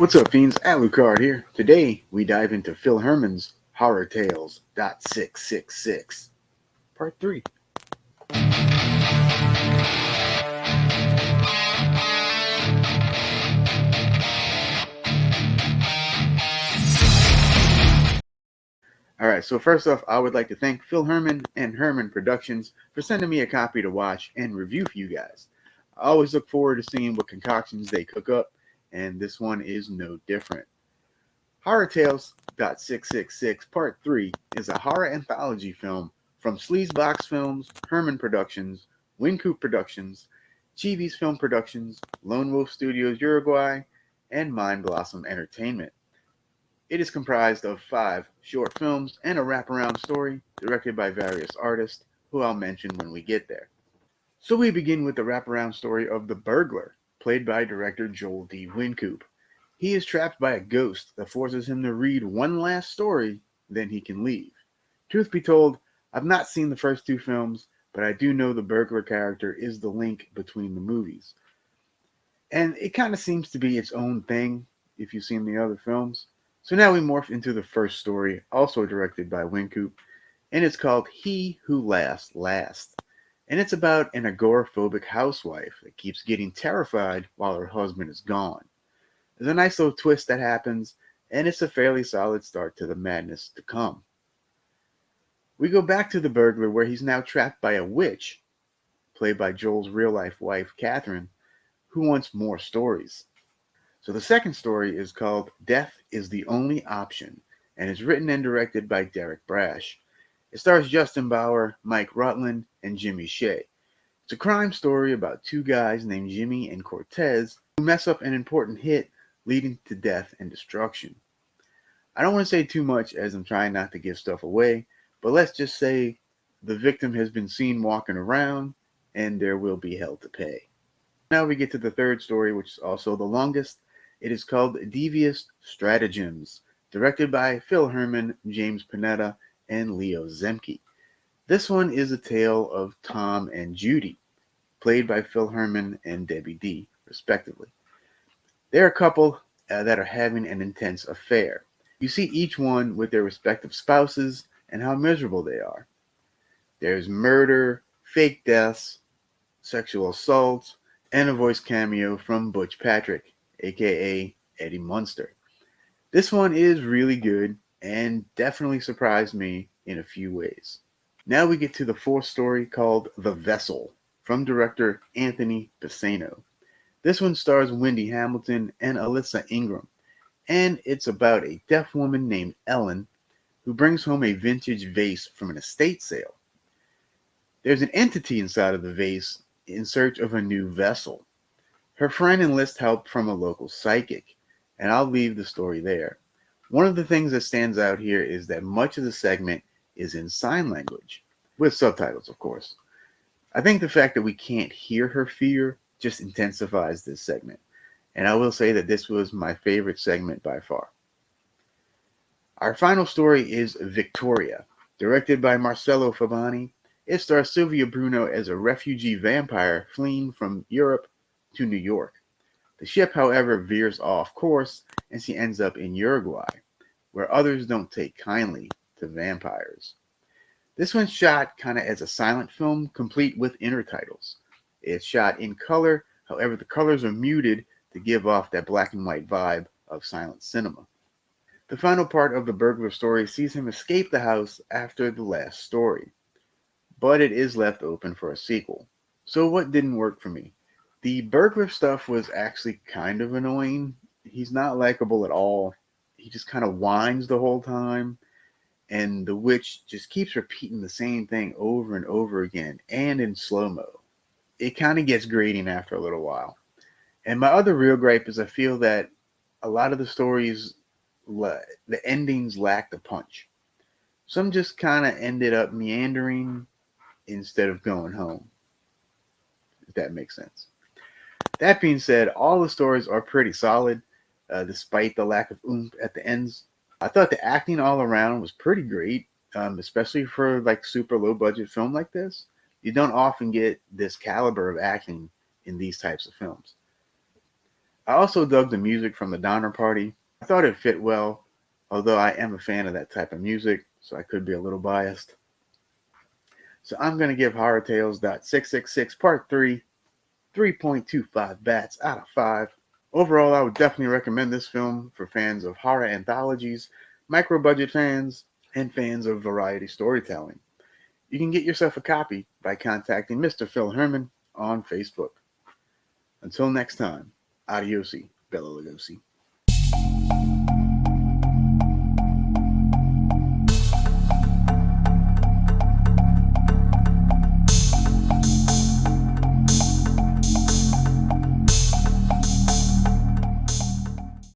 What's up, fiends? Alucard here. Today, we dive into Phil Herman's HorrorTales.666, Part 3. Alright, so first off, I would like to thank Phil Herman and Herman Productions for sending me a copy to watch and review for you guys. I always look forward to seeing what concoctions they cook up, and this one is no different. HorrorTales.666 Part 3 is a horror anthology film from Sleazebox Films, Herman Productions, Wincoop Productions, Chivi's Film Productions, Lone Wolf Studios Uruguay, and Mind Blossom Entertainment. It is comprised of 5 short films and a wraparound story directed by various artists, who I'll mention when we get there. So we begin with the wraparound story of The Burglar, played by director Joel D. Wincoop. He is trapped by a ghost that forces him to read one last story, then he can leave. Truth be told, I've not seen the first 2 films, but I do know the burglar character is the link between the movies. And it kind of seems to be its own thing if you've seen the other films. So now we morph into the first story, also directed by Wincoop, and it's called He Who Laughs Last. And it's about an agoraphobic housewife that keeps getting terrified while her husband is gone. There's a nice little twist that happens, and it's a fairly solid start to the madness to come. We go back to the burglar, where he's now trapped by a witch, played by Joel's real-life wife, Catherine, who wants more stories. So the second story is called Death is the Only Option, and is written and directed by Derek Brash. It stars Justin Bauer, Mike Rutland, and Jimmy Shea. It's a crime story about 2 guys named Jimmy and Cortez who mess up an important hit, leading to death and destruction. I don't want to say too much, as I'm trying not to give stuff away, but let's just say the victim has been seen walking around, and there will be hell to pay. Now we get to the third story, which is also the longest. It is called Devious Stratagems, directed by Phil Herman, James Panetta, and Leo Zemke. This one is a tale of Tom and Judy, played by Phil Herman and Debbie D, respectively. They're a couple that are having an intense affair. You see each one with their respective spouses and how miserable they are. There's murder, fake deaths, sexual assaults, and a voice cameo from Butch Patrick, aka Eddie Munster. This one is really good and definitely surprised me in a few ways. Now we get to the fourth story, called The Vessel, from director Anthony Pisano. This one stars Wendy Hamilton and Alyssa Ingram, and it's about a deaf woman named Ellen who brings home a vintage vase from an estate sale. There's an entity inside of the vase in search of a new vessel. Her friend enlists help from a local psychic, and I'll leave the story there. One of the things that stands out here is that much of the segment is in sign language, with subtitles, of course. I think the fact that we can't hear her fear just intensifies this segment, and I will say that this was my favorite segment by far. Our final story is Victoria, directed by Marcello Fabani. It stars Silvia Bruno as a refugee vampire fleeing from Europe to New York. The ship, however, veers off course, and she ends up in Uruguay, where others don't take kindly to vampires. This one's shot kind of as a silent film, complete with intertitles. It's shot in color, however the colors are muted to give off that black and white vibe of silent cinema. The final part of the burglar story sees him escape the house after the last story, but it is left open for a sequel. So what didn't work for me? The burglar stuff was actually kind of annoying. He's not likable at all. He just kind of whines the whole time, and the witch just keeps repeating the same thing over and over again, and in slow-mo. It kind of gets grating after a little while. And my other real gripe is I feel that a lot of the stories, the endings lack the punch. Some just kind of ended up meandering instead of going home, if that makes sense. That being said, all the stories are pretty solid, despite the lack of oomph at the ends. I thought the acting all around was pretty great, especially for like super low budget film like this. You don't often get this caliber of acting in these types of films. I also dug the music from the Donner Party. I thought it fit well, although I am a fan of that type of music, so I could be a little biased. So I'm going to give HorrorTales.666 Part 3 3.25 bats out of 5. Overall, I would definitely recommend this film for fans of horror anthologies, micro budget fans, and fans of variety storytelling. You can get yourself a copy by contacting Mr. Phil Herman on Facebook. Until next time, adiosi, Bella Lugosi.